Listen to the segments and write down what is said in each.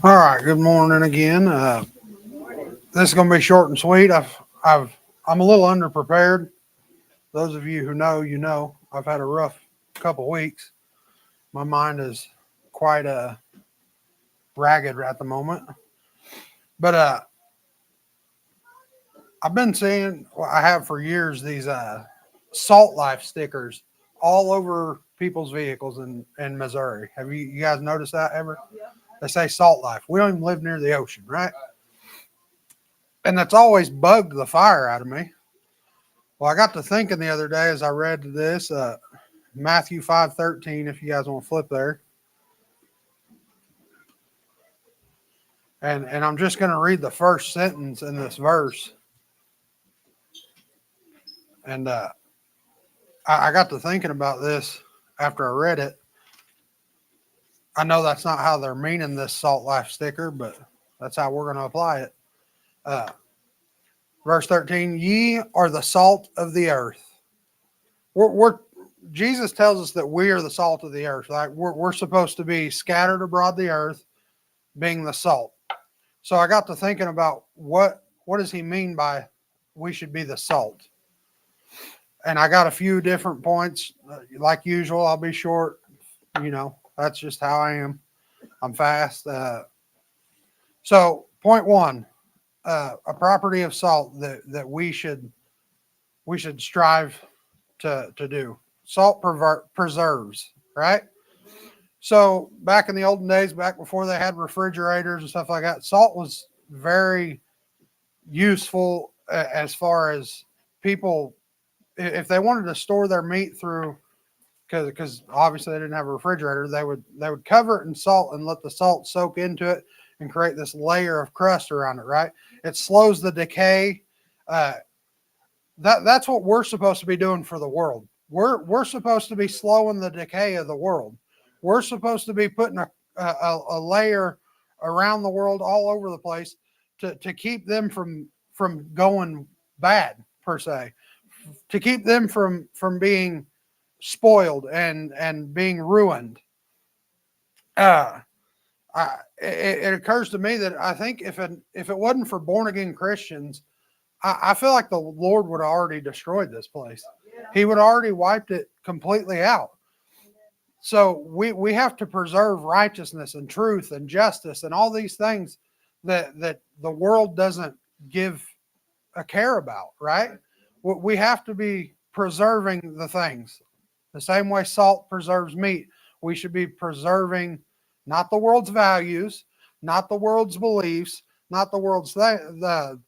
All right. Good morning again. This is going to be short and sweet. I'm a little underprepared. Those of you who know, I've had a rough couple weeks. My mind is quite ragged at the moment. But I've been seeing, well, I have for years, these Salt Life stickers all over people's vehicles in Missouri. Have you guys noticed that ever? They say Salt Life. We don't even live near the ocean, right? And that's always bugged the fire out of me. Well, I got to thinking the other day as I read this, Matthew 5:13, if you guys want to flip there. And I'm just going to read the first sentence in this verse. And I got to thinking about this after I read it. I know that's not how they're meaning this Salt Life sticker, but that's how we're going to apply it. Verse 13, ye are the salt of the earth. Jesus tells us that we are the salt of the earth. Like we're supposed to be scattered abroad the earth, being the salt. So I got to thinking about what does he mean by we should be the salt? And I got a few different points. Like usual, I'll be short. That's just how I am. I'm fast. So point one, a property of salt that we should strive to do. Salt preserves, right? So back in the olden days, back before they had refrigerators and stuff like that, salt was very useful as far as people, if they wanted to store their meat through, because obviously they didn't have a refrigerator, they would cover it in salt and let the salt soak into it and create this layer of crust around it, right? It slows the decay. That's what we're supposed to be doing for the world. We're supposed to be slowing the decay of the world. We're supposed to be putting a layer around the world all over the place to keep them from going bad per se, to keep them from being spoiled and being ruined. It occurs to me that I think if it wasn't for born again Christians, I feel like the Lord would have already destroyed this place. He would have already wiped it completely out. So we have to preserve righteousness and truth and justice and all these things that the world doesn't give a care about, right? We have to be preserving the things. The same way salt preserves meat, we should be preserving not the world's values, not the world's beliefs, not the world's the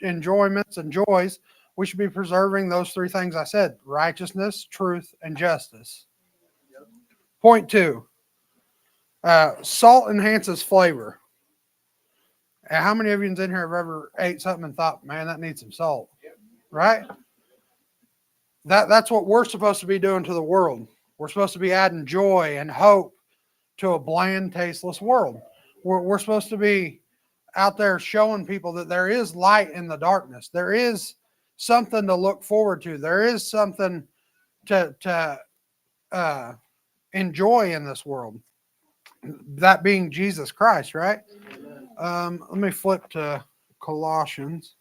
enjoyments and joys. We should be preserving those three things I said: righteousness, truth, and justice. Point two, salt enhances flavor. And how many of you in here have ever ate something and thought, man, that needs some salt? Right? That's what we're supposed to be doing to the world. We're supposed to be adding joy and hope to a bland, tasteless world. We're supposed to be out there showing people that there is light in the darkness. There is something to look forward to. There is something to enjoy in this world. That being Jesus Christ, right? Let me flip to Colossians.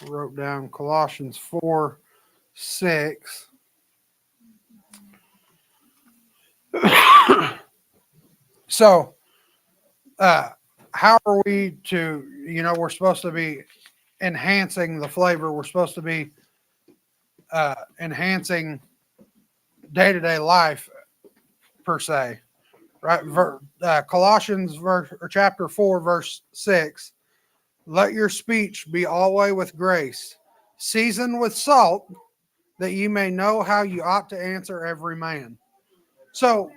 I wrote down Colossians 4:6. So, how are we to, we're supposed to be enhancing the flavor. We're supposed to be enhancing day-to-day life per se, right? Colossians chapter 4, verse 6. Let your speech be always with grace, seasoned with salt, that ye may know how you ought to answer every man. So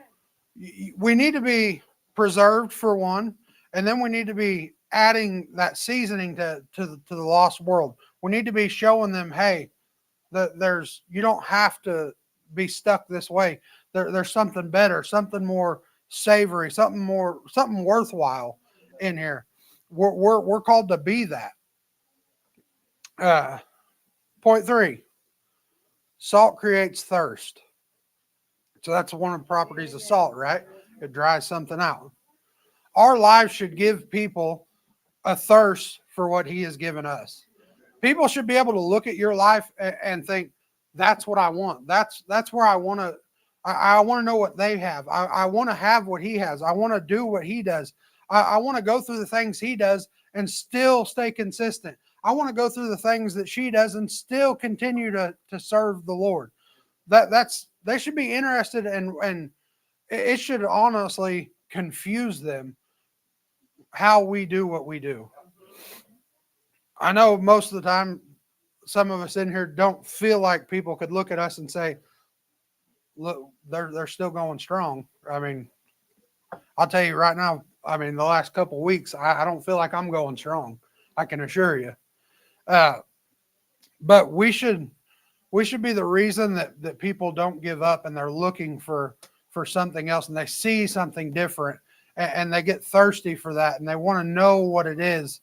we need to be preserved for one, and then we need to be adding that seasoning to the lost world. We need to be showing them, hey, you don't have to be stuck this way. There's something better, something more savory, something worthwhile in here. We're called to be that. Point three, Salt creates thirst. So that's one of the properties of salt, right? It dries something out. Our lives should give people a thirst for what he has given us. People should be able to look at your life and think, that's what I want. That's where I want to. I want to know what they have. I want to have what he has. I want to do what he does. I want to go through the things he does and still stay consistent. I want to go through the things that she does and still continue to serve the Lord. That's they should be interested in, and it should honestly confuse them how we do what we do. I know most of the time, some of us in here don't feel like people could look at us and say, "Look, they're still going strong." I mean, I'll tell you right now. I mean, the last couple of weeks, I don't feel like I'm going strong. I can assure you. Uh, but we should be the reason that people don't give up and they're looking for something else and they see something different and they get thirsty for that and they want to know what it is.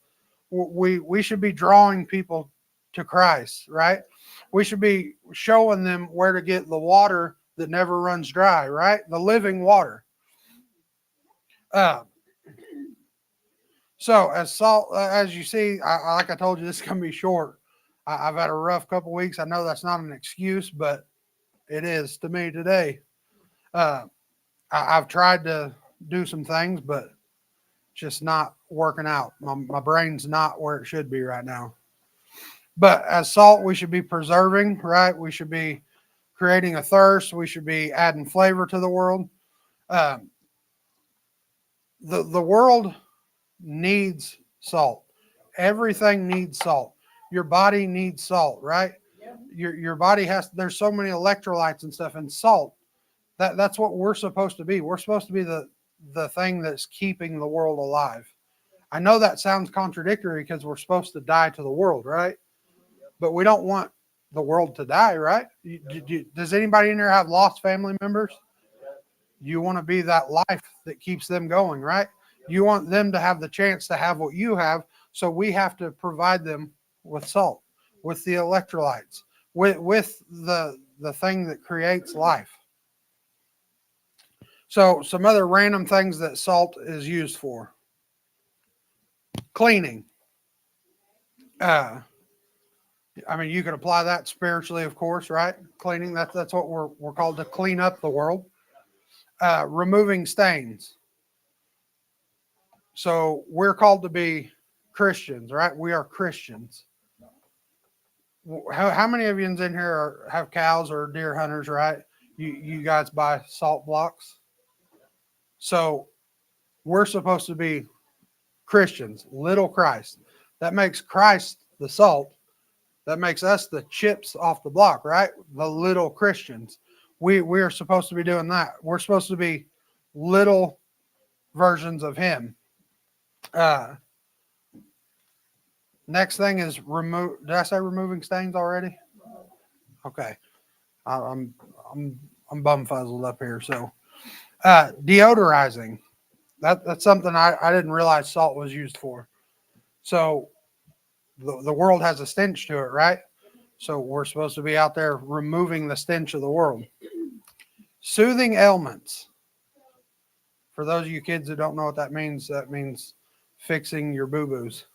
We should be drawing people to Christ, right? We should be showing them where to get the water that never runs dry, right? The living water. Uh, so as salt, as you see, like I told you, this is going to be short. I've had a rough couple weeks. I know that's not an excuse, but it is to me today. Uh, I've tried to do some things, but just not working out. My brain's not where it should be right now. But as salt, we should be preserving, right? We should be creating a thirst. We should be adding flavor to the world. Um, the world needs salt. Everything needs salt. Your body needs salt, right? Your body has. There's so many electrolytes and stuff, and salt. That's what we're supposed to be. We're supposed to be the thing that's keeping the world alive. I know that sounds contradictory because we're supposed to die to the world, right? But we don't want the world to die, right? Does anybody in here have lost family members? You want to be that life that keeps them going, right? You want them to have the chance to have what you have. So we have to provide them with salt, with the electrolytes, with the thing that creates life. So some other random things that salt is used for. Cleaning. I mean, you can apply that spiritually, of course, right? Cleaning. That's what we're called, to clean up the world. Removing stains. So we're called to be Christians, right? We are Christians. How many of you in here have cows or deer hunters, right? You guys buy salt blocks. So we're supposed to be Christians, little Christ. That makes Christ the salt. That makes us the chips off the block, right? The little Christians. We are supposed to be doing that. We're supposed to be little versions of him. Next thing is remove. Did I say removing stains already? Okay. I'm I'm bumfuzzled up here. So deodorizing. That's something I didn't realize salt was used for. So the world has a stench to it, right? So we're supposed to be out there removing the stench of the world. Soothing ailments. For those of you kids that don't know what that means fixing your boo-boos.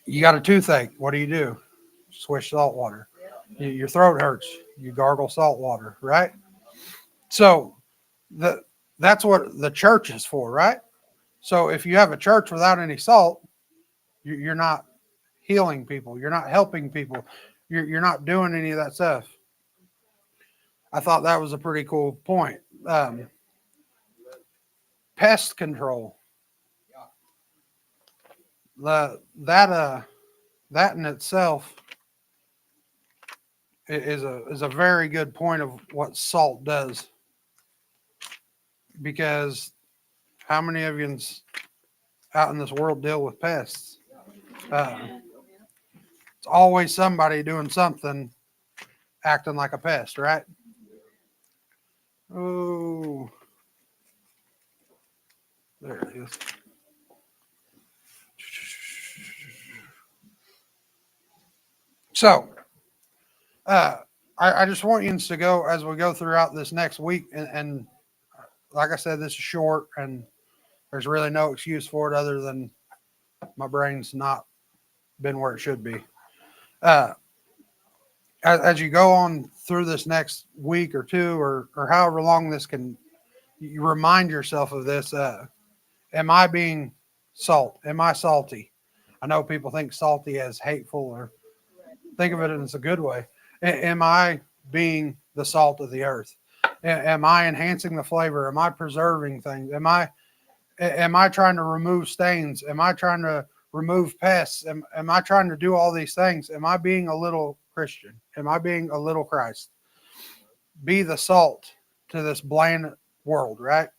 You got a toothache. What do? Swish salt water. Your throat hurts. You gargle salt water, right? So that's what the church is for, right? So if you have a church without any salt, you're not healing people. You're not helping people. You're not doing any of that stuff. I thought that was a pretty cool point. Pest control. That in itself is a very good point of what salt does. Because how many of you out in this world deal with pests? It's always somebody doing something, acting like a pest, right? Oh, there it is. So, I just want you to go as we go throughout this next week. And like I said, this is short and there's really no excuse for it other than my brain's not been where it should be. Uh, as you go on through this next week or two, or however long this can, you remind yourself of this. Am I being salt? Am I salty? I know people think salty as hateful or think of it as a good way. Am I being the salt of the earth? Am I enhancing the flavor? Am I preserving things? Am I trying to remove stains? Am I trying to remove pests? Am I trying to do all these things? Am I being a little Christian? Am I being a little Christ? Be the salt to this bland world, right?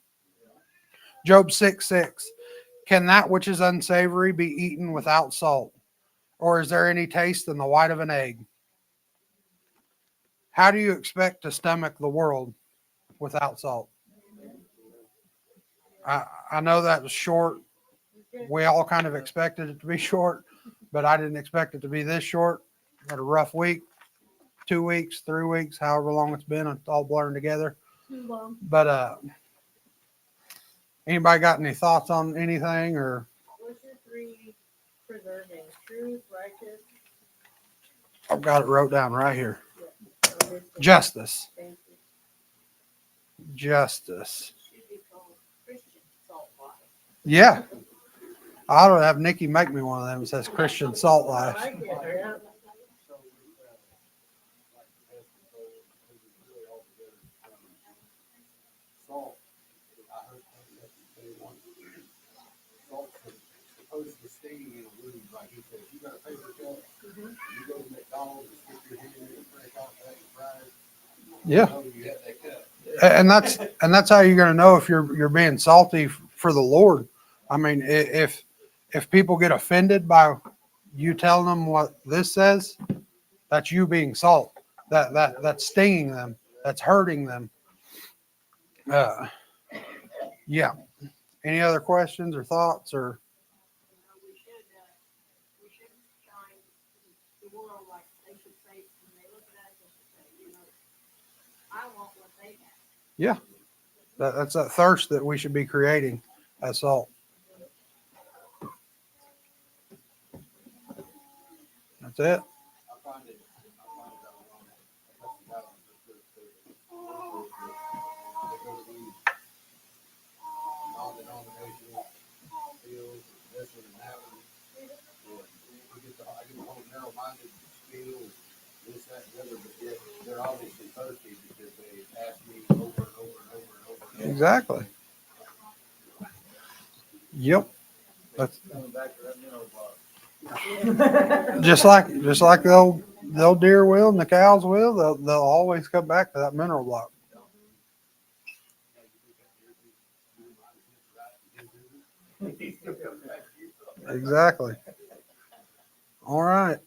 Job 6:6. Can that which is unsavory be eaten without salt? Or is there any taste in the white of an egg? How do you expect to stomach the world without salt? I know that was short. We all kind of expected it to be short, but I didn't expect it to be this short. Had a rough week, 2 weeks, 3 weeks, however long it's been. It's all blurring together. But anybody got any thoughts on anything? Or What's your three preserving? Truth, righteous. I've got it wrote down right here. Yeah. Justice. Thank you. Justice. Should be called Christian salt water. Yeah. I ought to have Nikki make me one of them that says Christian Salt I Life. like it. Yeah. Salt, I heard supposed to stay in a room, like he said, you got a paper cup, you go to McDonald's and stick your hand in and fresh out that fries. Yeah. You have that cup. And that's how you're going to know if you're being salty for the Lord. I mean, if people get offended by you telling them what this says, that's you being salt. That's stinging them. That's hurting them. Yeah. Any other questions or thoughts or? We should shine the world like they should say when they look at us. They should say, I want what they have. Yeah. That's that thirst that we should be creating as salt. That's it. I find it non-denominational fields, this one and that one. I get the whole narrow-minded feel, this, that, and the other, but yet they're obviously thirsty because they ask me over and over and over and over again. Exactly. Yep. That's Coming back to that mineral block. just like the old deer will and the cows will. They'll always come back to that mineral block. Exactly. All right.